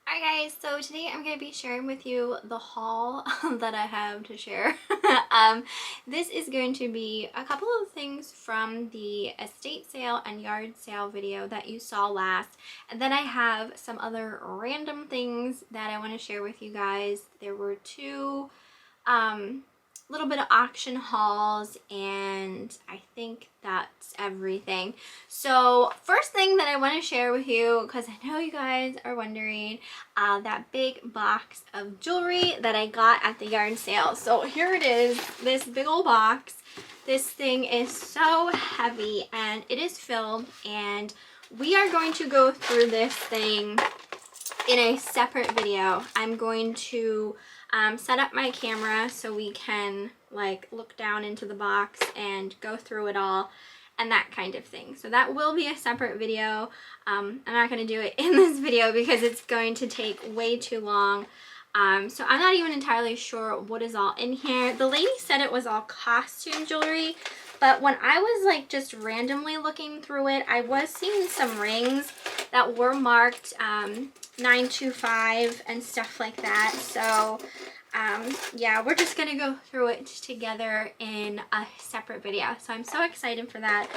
Alright guys, so today I'm going to be sharing with you the haul that I have to share. This is going to be a couple of things from the estate sale and yard sale video that you saw last. And then I have some other random things that I want to share with you guys. There were two little bit of auction hauls, and I think that's everything. So first thing that I want to share with you, because I know you guys are wondering, that big box of jewelry that I got at the yard sale. So here it is, this big old box. This thing is so heavy and it is filled, and we are going to go through this thing in a separate video. I'm going to set up my camera so we can like look down into the box and go through it all and that kind of thing. So that will be a separate video. I'm not going to do it in this video because it's going to take way too long. So I'm not even entirely sure what is all in here. The lady said it was all costume jewelry, but when I was like just randomly looking through it, I was seeing some rings that were marked 925 and stuff like that. So yeah, we're just gonna go through it together in a separate video. So I'm so excited for that.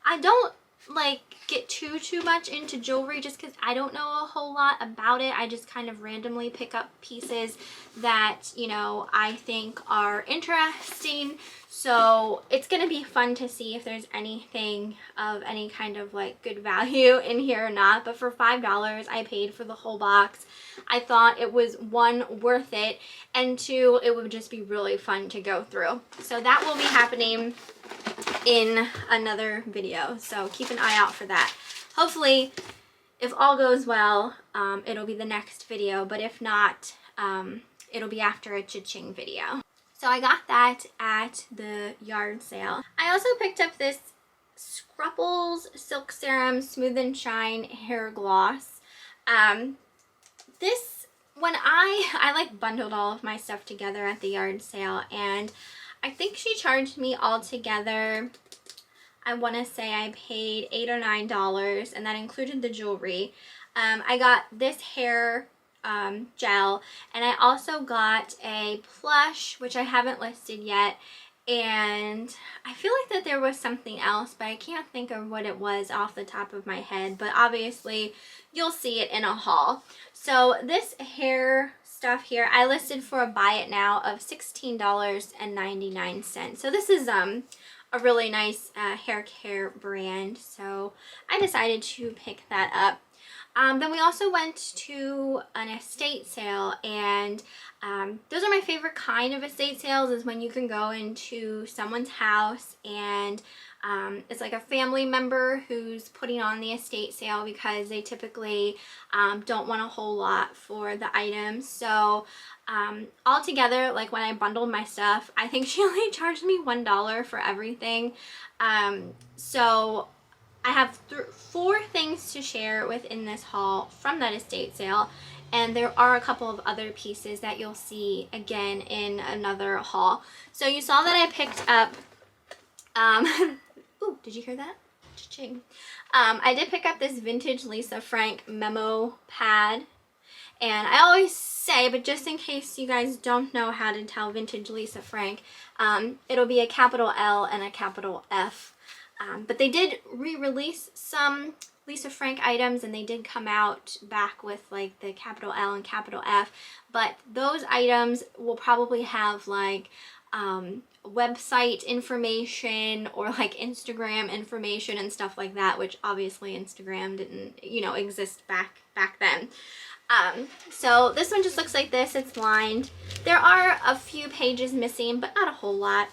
I don't like get too much into jewelry just because I don't know a whole lot about it. I just kind of randomly pick up pieces that, you know, I think are interesting. So it's gonna be fun to see if there's anything of any kind of like good value in here or not. But for $5 I paid for the whole box. I thought it was one, worth it, and two, it would just be really fun to go through. So that will be happening in another video, so keep an eye out for that. Hopefully, if all goes well, it'll be the next video, but if not, it'll be after a cha-ching video. So I got that at the yard sale. I also picked up this Scruples Silk Serum Smooth and Shine Hair Gloss. This, when I like bundled all of my stuff together at the yard sale, and I think she charged me all together, I want to say I paid $8 or $9, and that included the jewelry. I got this hair gel, and I also got a plush, which I haven't listed yet, and I feel like that there was something else, but I can't think of what it was off the top of my head, but obviously you'll see it in a haul. So this hair stuff here I listed for a buy it now of $16.99. So this is a really nice hair care brand, so I decided to pick that up. Then we also went to an estate sale, and those are my favorite kind of estate sales, is when you can go into someone's house and it's like a family member who's putting on the estate sale because they typically don't want a whole lot for the items. So altogether, like when I bundled my stuff, I think she only charged me $1 for everything. So I have 4 things to share within this haul from that estate sale, and there are a couple of other pieces that you'll see again in another haul. So you saw that I picked up, ooh, did you hear that? Cha-ching. I did pick up this vintage Lisa Frank Memo pad, and I always say, but just in case you guys don't know how to tell vintage Lisa Frank, it'll be a capital L and a capital F. But they did re-release some Lisa Frank items, and they did come out back with like the capital L and capital F, but those items will probably have like website information or like Instagram information and stuff like that, which obviously Instagram didn't, you know, exist back then. So this one just looks like this. It's lined. There are a few pages missing, but not a whole lot.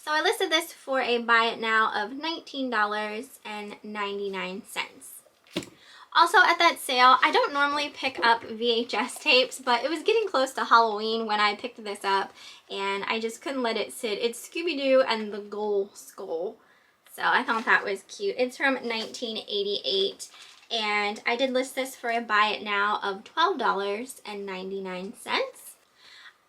So I listed this for a buy it now of $19.99. Also at that sale, I don't normally pick up VHS tapes, but it was getting close to Halloween when I picked this up, and I just couldn't let it sit. It's Scooby-Doo and the Ghoul skull. So I thought that was cute. It's from 1988, and I did list this for a buy it now of $12.99.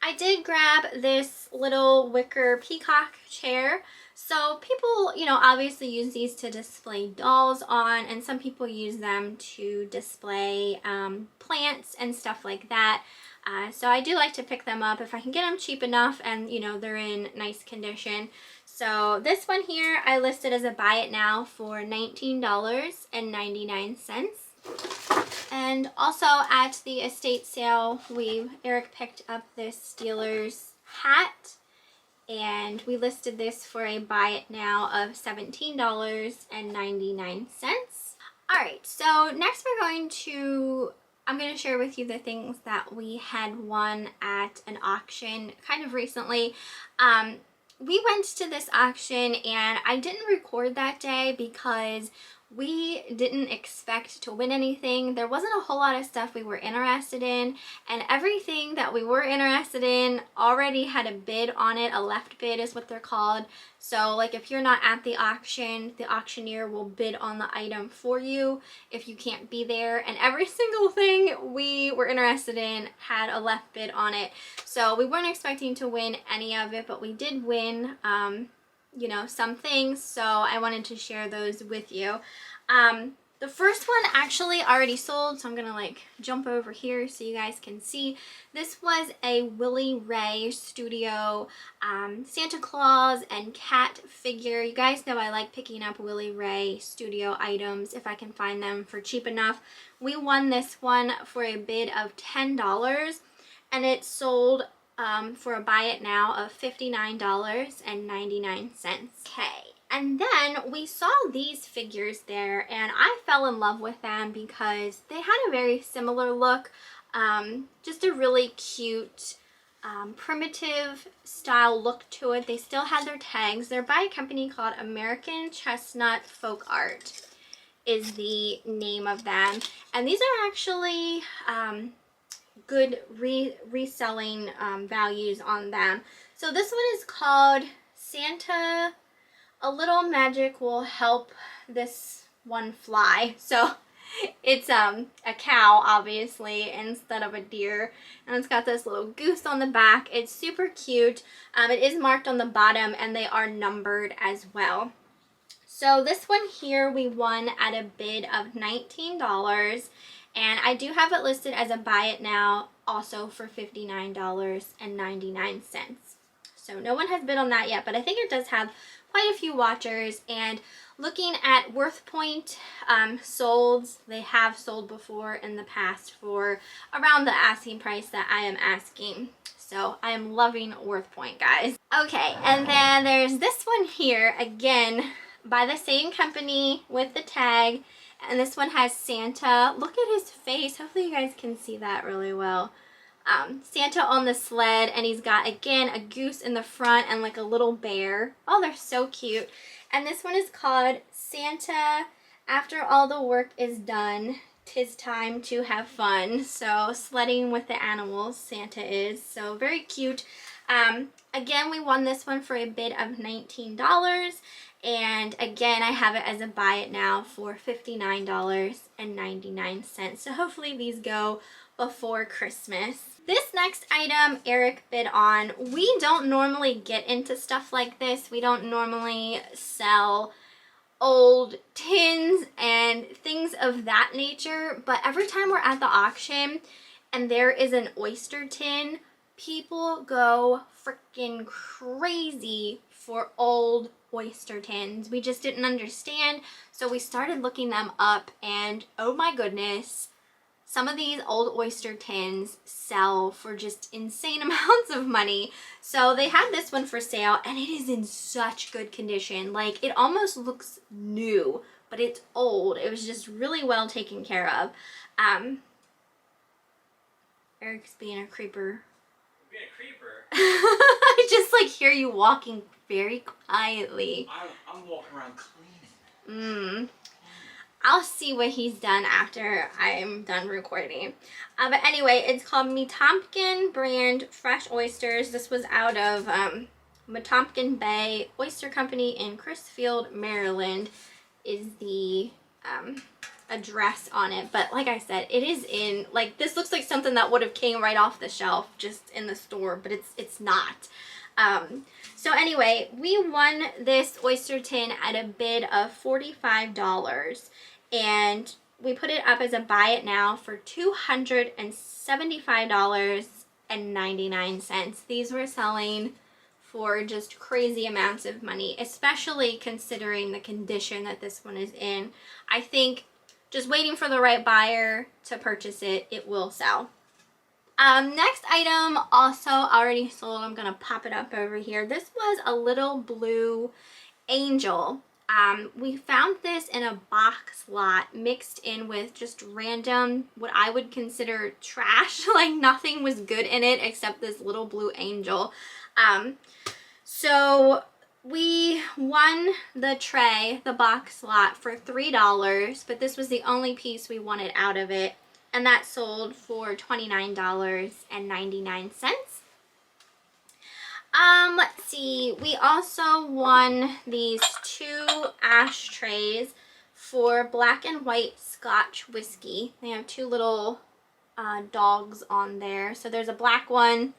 I did grab this little wicker peacock chair. So people, you know, obviously use these to display dolls on, and some people use them to display plants and stuff like that. So I do like to pick them up if I can get them cheap enough and, you know, they're in nice condition. So this one here I listed as a buy it now for $19.99. And also at the estate sale, Eric picked up this Steelers hat, and we listed this for a buy it now of $17.99. Alright, so next I'm going to share with you the things that we had won at an auction kind of recently. We went to this auction and I didn't record that day because we didn't expect to win anything. There wasn't a whole lot of stuff we were interested in, and everything that we were interested in already had a bid on it. A left bid is what they're called. So like if you're not at the auction, the auctioneer will bid on the item for you if you can't be there, and every single thing we were interested in had a left bid on it. So we weren't expecting to win any of it, but we did win you know, some things, so I wanted to share those with you. The first one actually already sold, so I'm gonna like jump over here so you guys can see. This was a Willie Ray Studio Santa Claus and cat figure. You guys know I like picking up Willie Ray Studio items if I can find them for cheap enough. We won this one for a bid of $10, and it sold for a buy it now of $59.99. Okay, and then we saw these figures there and I fell in love with them because they had a very similar look, just a really cute primitive style look to it. They still had their tags. They're by a company called American Chestnut Folk Art is the name of them, and these are actually good reselling values on them. So this one is called Santa, a little magic will help this one fly. So it's a cow obviously instead of a deer, and it's got this little goose on the back. It's super cute. It is marked on the bottom and they are numbered as well. So this one here we won at a bid of $19, and I do have it listed as a buy it now also for $59.99. So no one has bid on that yet, but I think it does have quite a few watchers. And looking at Worth Point solds, they have sold before in the past for around the asking price that I am asking. So I am loving Worth Point, guys. Okay, and then there's this one here, again, by the same company with the tag. And this one has Santa. Look at his face. Hopefully you guys can see that really well. Santa on the sled, and he's got, again, a goose in the front and like a little bear. Oh, they're so cute. And this one is called Santa, After All the Work Is Done, 'Tis Time to Have Fun. So sledding with the animals, Santa is. So very cute. Again, we won this one for a bid of $19. And again, I have it as a buy it now for $59.99. So hopefully these go before Christmas. This next item Eric bid on. We don't normally get into stuff like this. We don't normally sell old tins and things of that nature. But every time we're at the auction and there is an oyster tin, people go freaking crazy for old oyster tins. We just didn't understand, so we started looking them up, and oh my goodness, some of these old oyster tins sell for just insane amounts of money. So they had this one for sale, and it is in such good condition. Like, it almost looks new, but it's old. It was just really well taken care of. Eric's being a creeper. Being a creeper? I just like hear you walking very quietly. I'm walking around cleaning. I'll see what he's done after I'm done recording. But anyway, it's called Metomkin brand fresh oysters. This was out of Metomkin Bay Oyster Company in Crisfield, Maryland is the a dress on it, but like I said, it is in, like, this looks like something that would have came right off the shelf just in the store, but it's not. So anyway, we won this Oyster Tin at a bid of $45, and we put it up as a buy it now for $275.99. These were selling for just crazy amounts of money, especially considering the condition that this one is in. I think just waiting for the right buyer to purchase it, it will sell. Next item also already sold. I'm gonna pop it up over here. This was a little blue angel. We found this in a box lot mixed in with just random, what I would consider trash. Like nothing was good in it except this little blue angel. So we won the tray, the box lot, for $3, but this was the only piece we wanted out of it, and that sold for $29.99. Let's see, we also won these 2 ashtrays for black and white Scotch whiskey. They have 2 little dogs on there. So there's a black one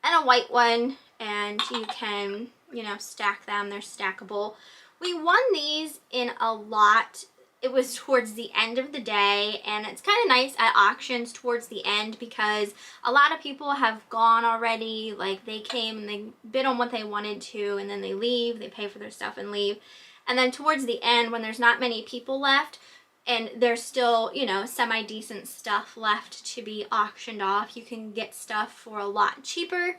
and a white one, and you can, you know, stack them. They're stackable. We won these in a lot. It was towards the end of the day, and it's kind of nice at auctions towards the end because a lot of people have gone already. Like they came and they bid on what they wanted to, and then they leave, they pay for their stuff and leave. And then towards the end, when there's not many people left and there's still, you know, semi-decent stuff left to be auctioned off, you can get stuff for a lot cheaper.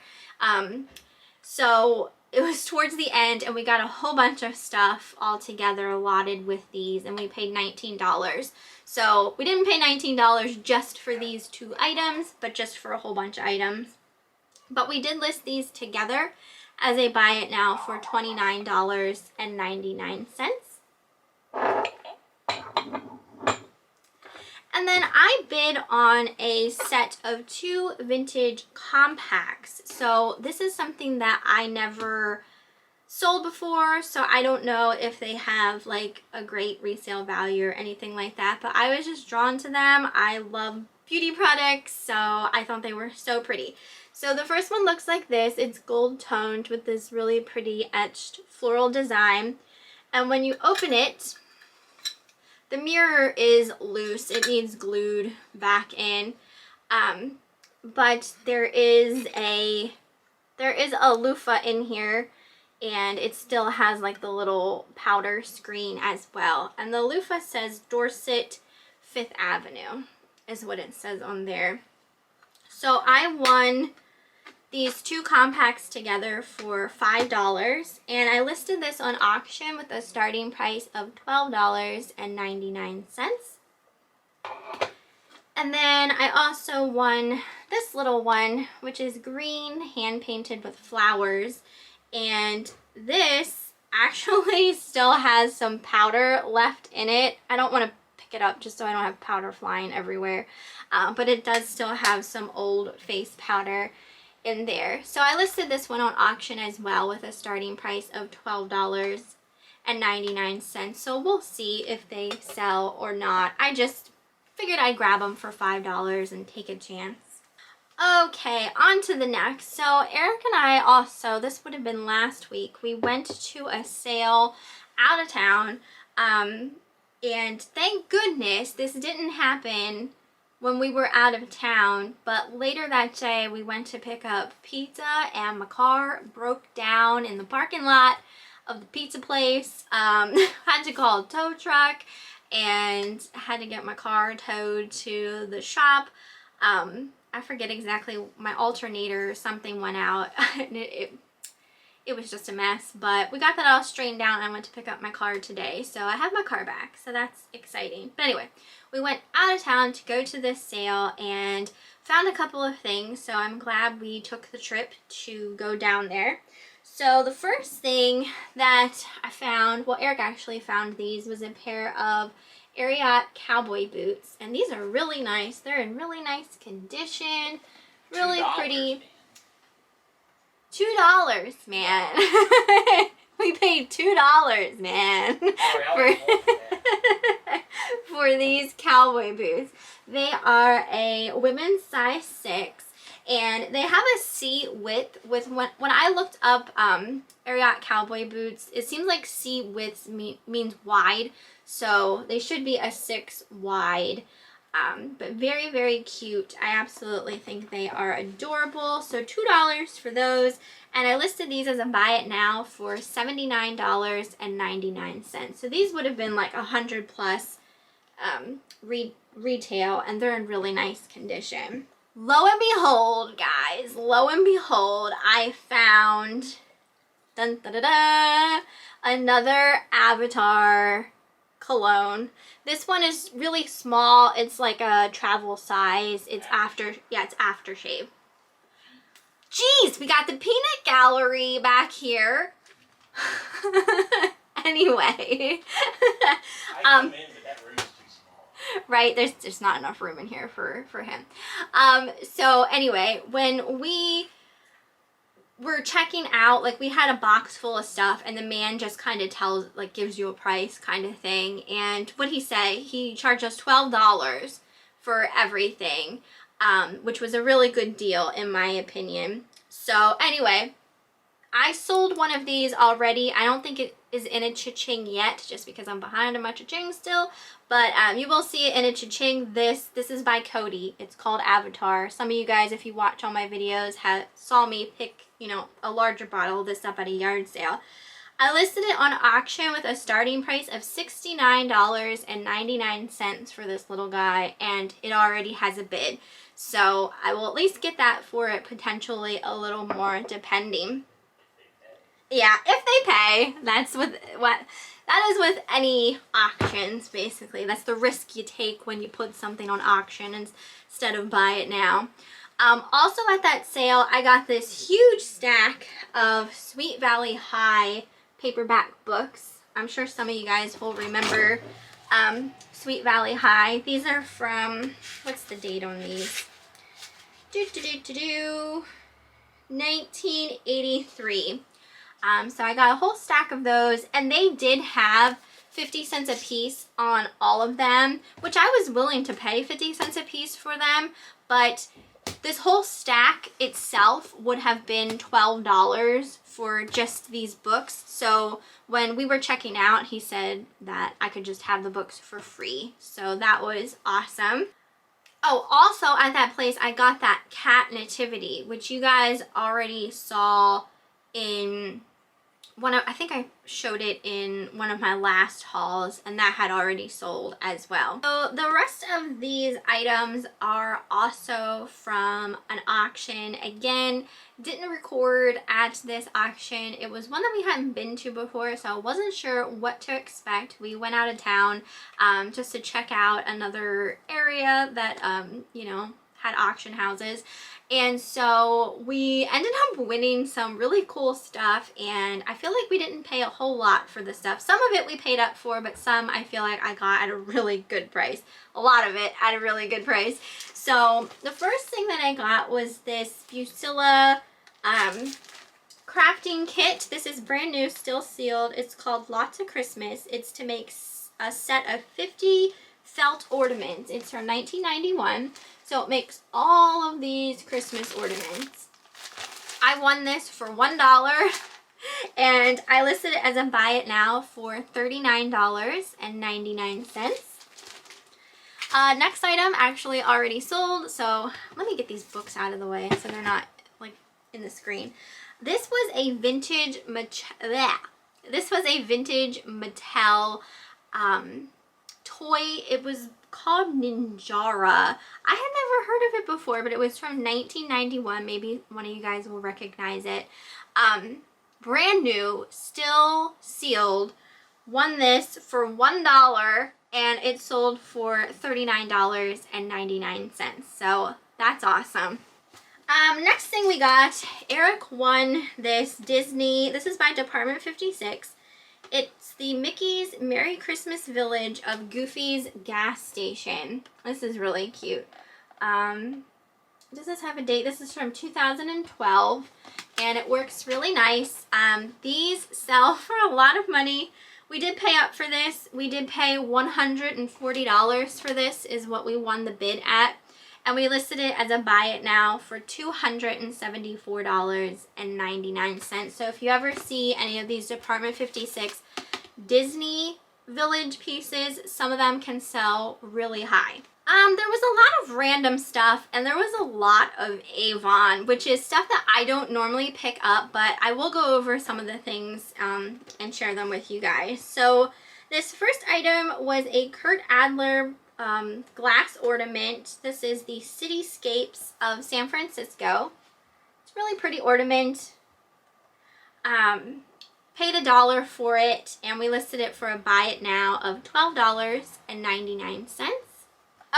So it was towards the end, and we got a whole bunch of stuff all together allotted with these, and we paid $19. So we didn't pay $19 just for these 2 items, but just for a whole bunch of items. But we did list these together as a buy it now for $29.99. And then I bid on a set of 2 vintage compacts. So this is something that I never sold before, so I don't know if they have like a great resale value or anything like that, but I was just drawn to them. I love beauty products, so I thought they were so pretty. So the first one looks like this. It's gold toned with this really pretty etched floral design. And when you open it, the mirror is loose. It needs glued back in. But there is a loofah in here, and it still has like the little powder screen as well. And the loofah says Dorset 5th Avenue is what it says on there. So I won these 2 compacts together for $5, and I listed this on auction with a starting price of $12.99. And then I also won this little one, which is green, hand painted with flowers, and this actually still has some powder left in it. I don't want to pick it up just so I don't have powder flying everywhere, but it does still have some old face powder in there. So I listed this one on auction as well with a starting price of $12.99. So we'll see if they sell or not. I just figured I'd grab them for $5 and take a chance. Okay, on to the next. So Eric and I also, this would have been last week, we went to a sale out of town, and thank goodness this didn't happen when we were out of town, but later that day we went to pick up pizza, and my car broke down in the parking lot of the pizza place. Had to call a tow truck and had to get my car towed to the shop. I forget exactly, my alternator or something went out. It was just a mess, but we got that all straightened out, and I went to pick up my car today, so I have my car back, so that's exciting. But anyway, we went out of town to go to this sale and found a couple of things, so I'm glad we took the trip to go down there. So the first thing that I found, well, Eric actually found these, was a pair of Ariat Cowboy boots, and these are really nice. They're in really nice condition, really pretty. $2, man. We paid $2, man, Sorry, for these cowboy boots. They are a women's size 6, and they have a C width. With when I looked up Ariat cowboy boots, it seems like C width means wide, so they should be a 6 wide. But very, very cute. I absolutely think they are adorable. So $2 for those. And I listed these as a buy it now for $79.99. So these would have been like 100 plus retail, and they're in really nice condition. Lo and behold, guys, lo and behold, I found another Avatar cologne. This one is really small. It's like a travel size. It's aftershave. Jeez, we got the peanut gallery back here. Anyway. Right, there's not enough room in here for him. So anyway, when we were checking out, like, we had a box full of stuff, and the man just kind of gives you a price kind of thing. And what'd he say? He charged us $12 for everything, which was a really good deal in my opinion. So anyway, I sold one of these already. I don't think it is in a cha-ching yet, just because I'm behind on my cha-ching still. But you will see it in a cha-ching. This is by Cody. It's called Avatar. Some of you guys, if you watch all my videos, saw me pick, you know, a larger bottle of this up at a yard sale. I listed it on auction with a starting price of $69.99 for this little guy, and it already has a bid. So I will at least get that for it, potentially a little more depending. Yeah, if they pay. That is with any auctions, basically. That's the risk you take when you put something on auction instead of buy it now. Also at that sale, I got this huge stack of Sweet Valley High paperback books. I'm sure some of you guys will remember Sweet Valley High. These are from, what's the date on these? 1983. So I got a whole stack of those, and they did have 50 cents a piece on all of them, which I was willing to pay 50 cents a piece for them, but this whole stack itself would have been $12 for just these books. So when we were checking out, he said that I could just have the books for free. So that was awesome. Oh, also at that place, I got that cat nativity, which you guys already saw in I think I showed it in one of my last hauls, and that had already sold as well. So the rest of these items are also from an auction. Again, didn't record at this auction. It was one that we hadn't been to before, so I wasn't sure what to expect. We went out of town just to check out another area that you know, had auction houses. And so we ended up winning some really cool stuff, and I feel like we didn't pay a whole lot for the stuff. Some of it we paid up for, but some I feel like I got at a really good price. A lot of it at a really good price. So the first thing that I got was this Bucilla crafting kit. This is brand new, still sealed. It's called Lots of Christmas. It's to make a set of 50 felt ornaments. It's from 1991. So it makes all of these Christmas ornaments. I won this for $1, and I listed it as a buy it now for $39.99. Next item actually already sold, so let me get these books out of the way so they're not like in the screen. This was a vintage Mattel toy. It was called Ninjara. I had never heard of it before, but it was from 1991. Maybe one of you guys will recognize it. Brand new, still sealed. Won this for $1, and it sold for $39.99. So that's awesome. Next thing we got, Eric won this Disney. This is by Department 56. It's the Mickey's Merry Christmas Village of Goofy's gas station. This is really cute. Does this have a date? This is from 2012. and it works really nice. These sell for a lot of money. We did pay up for this. We did pay $140 for this is what we won the bid at. And we listed it as a buy it now for $274.99. So if you ever see any of these Department 56 Disney Village pieces, some of them can sell really high. There was a lot of random stuff, and there was a lot of Avon, which is stuff that I don't normally pick up, but I will go over some of the things and share them with you guys. So this first item was a Kurt Adler glass ornament. This is the Cityscapes of San Francisco. It's a really pretty ornament. Paid $1 for it, and we listed it for a buy it now of $12.99.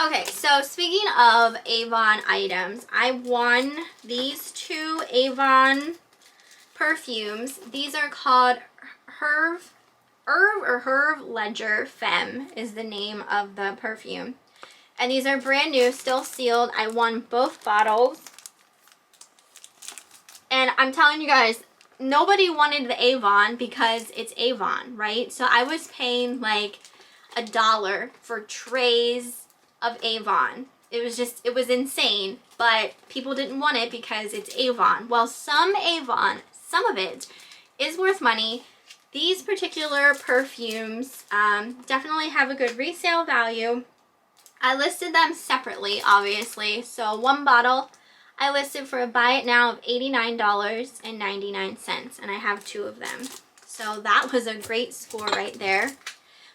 Okay, so speaking of Avon items, I won these two Avon perfumes. These are called Herve Ledger Femme is the name of the perfume. And these are brand new, still sealed. I won both bottles. And I'm telling you guys, nobody wanted the Avon because it's Avon, right? So I was paying like $1 for trays of Avon. It was insane, but people didn't want it because it's Avon. Well, some Avon, some of it is worth money. These particular perfumes definitely have a good resale value. I listed them separately, obviously. So one bottle I listed for a buy it now of $89.99, and I have two of them. So that was a great score right there.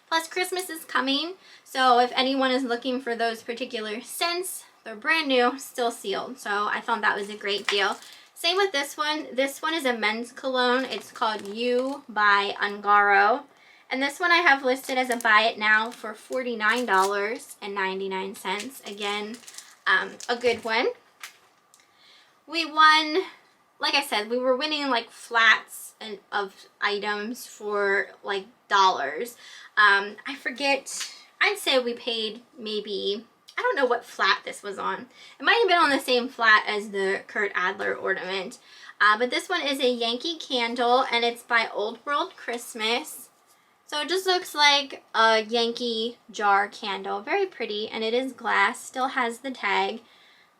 Plus Christmas is coming, so if anyone is looking for those particular scents, they're brand new, still sealed. So I thought that was a great deal. Same with this one. This one is a men's cologne. It's called You by Ungaro. And this one I have listed as a buy it now for $49.99. Again, a good one. We won, like I said, we were winning like flats of items for like dollars. I forget, I'd say we paid maybe, I don't know what flat this was on. It might have been on the same flat as the Kurt Adler ornament. But this one is a Yankee candle, and it's by Old World Christmas. So it just looks like a Yankee jar candle. Very pretty, and it is glass, still has the tag.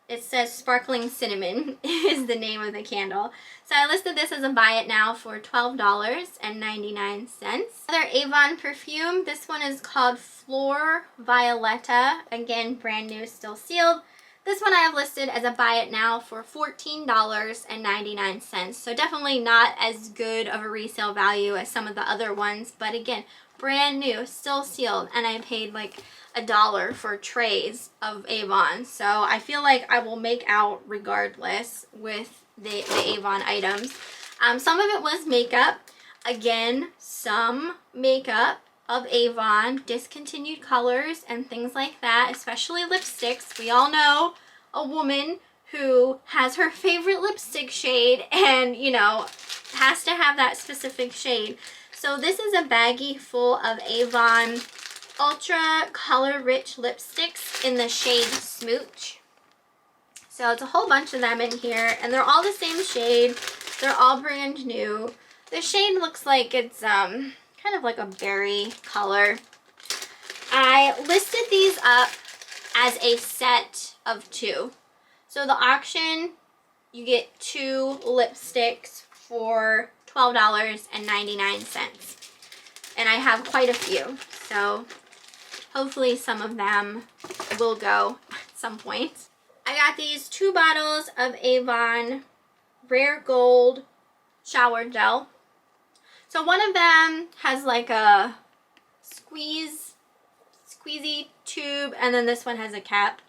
It says Sparkling Cinnamon is the name of the candle. So I listed this as a buy it now for $12.99. Another Avon perfume. This one is called Flor Violeta. Again, brand new, still sealed. This one I have listed as a buy it now for $14.99. So definitely not as good of a resale value as some of the other ones. But again, brand new, still sealed. And I paid like $1 for trays of Avon. So I feel like I will make out regardless with the Avon items. Some of it was makeup. Again, some makeup of Avon, discontinued colors and things like that, especially lipsticks. We all know a woman who has her favorite lipstick shade and, you know, has to have that specific shade. So this is a baggie full of Avon Ultra Color Rich lipsticks in the shade Smooch. So it's a whole bunch of them in here, and they're all the same shade. They're all brand new. The shade looks like it's kind of like a berry color. I listed these up as a set of two. So the auction, you get two lipsticks for $12.99. And I have quite a few. So hopefully some of them will go at some point. I got these two bottles of Avon Rare Gold Shower Gel. So one of them has like a squeezy tube, and then this one has a cap.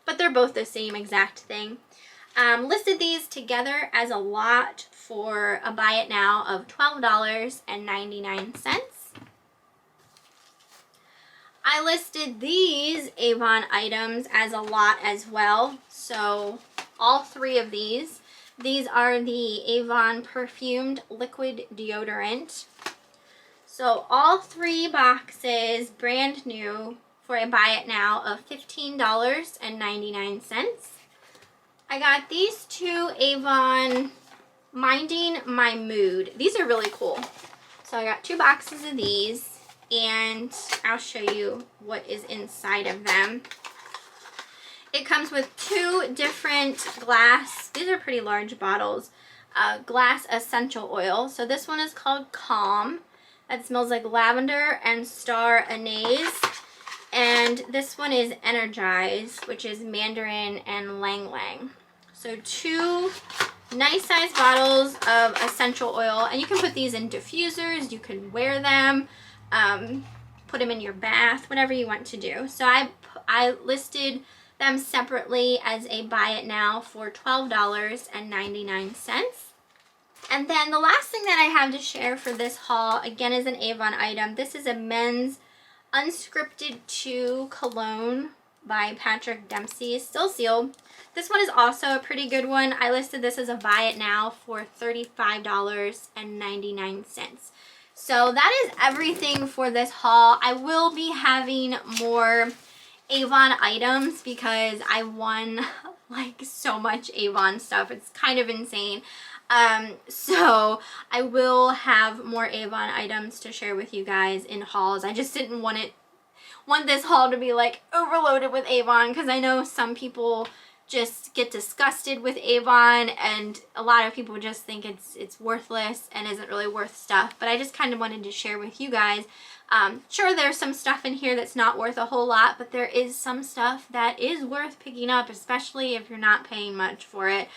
But they're both the same exact thing. Listed these together as a lot for a buy it now of $12.99. I listed these Avon items as a lot as well. So all three of these. These are the Avon Perfumed Liquid Deodorant. So all three boxes brand new for a buy it now of $15.99. I got these two Avon Minding My Mood. These are really cool. So I got 2 boxes of these, and I'll show you what is inside of them. It comes with 2 different glass, these are pretty large bottles, glass essential oil. So this one is called Calm. That smells like lavender and star anise. And this one is Energize, which is mandarin and lang lang. So 2 nice size bottles of essential oil, and you can put these in diffusers, you can wear them, put them in your bath, whatever you want to do. So I listed them separately as a buy it now for $12.99. And then the last thing that I have to share for this haul, again, is an Avon item. This is a men's Unscripted 2 cologne by Patrick Dempsey, still sealed. This one is also a pretty good one. I listed this as a buy it now for $35.99. So that is everything for this haul. I will be having more Avon items because I won like so much Avon stuff. It's kind of insane. So I will have more Avon items to share with you guys in hauls. I just didn't want this haul to be like overloaded with Avon, because I know some people just get disgusted with Avon, and a lot of people just think it's worthless and isn't really worth stuff. But I just kind of wanted to share with you guys. Sure, there's some stuff in here that's not worth a whole lot, but there is some stuff that is worth picking up, especially if you're not paying much for it.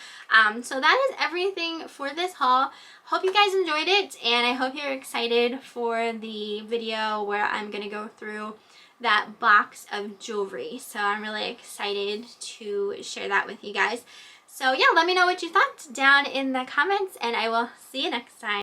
So that is everything for this haul. Hope you guys enjoyed it, and I hope you're excited for the video where I'm going to go through that box of jewelry. So I'm really excited to share that with you guys. So yeah, let me know what you thought down in the comments, and I will see you next time.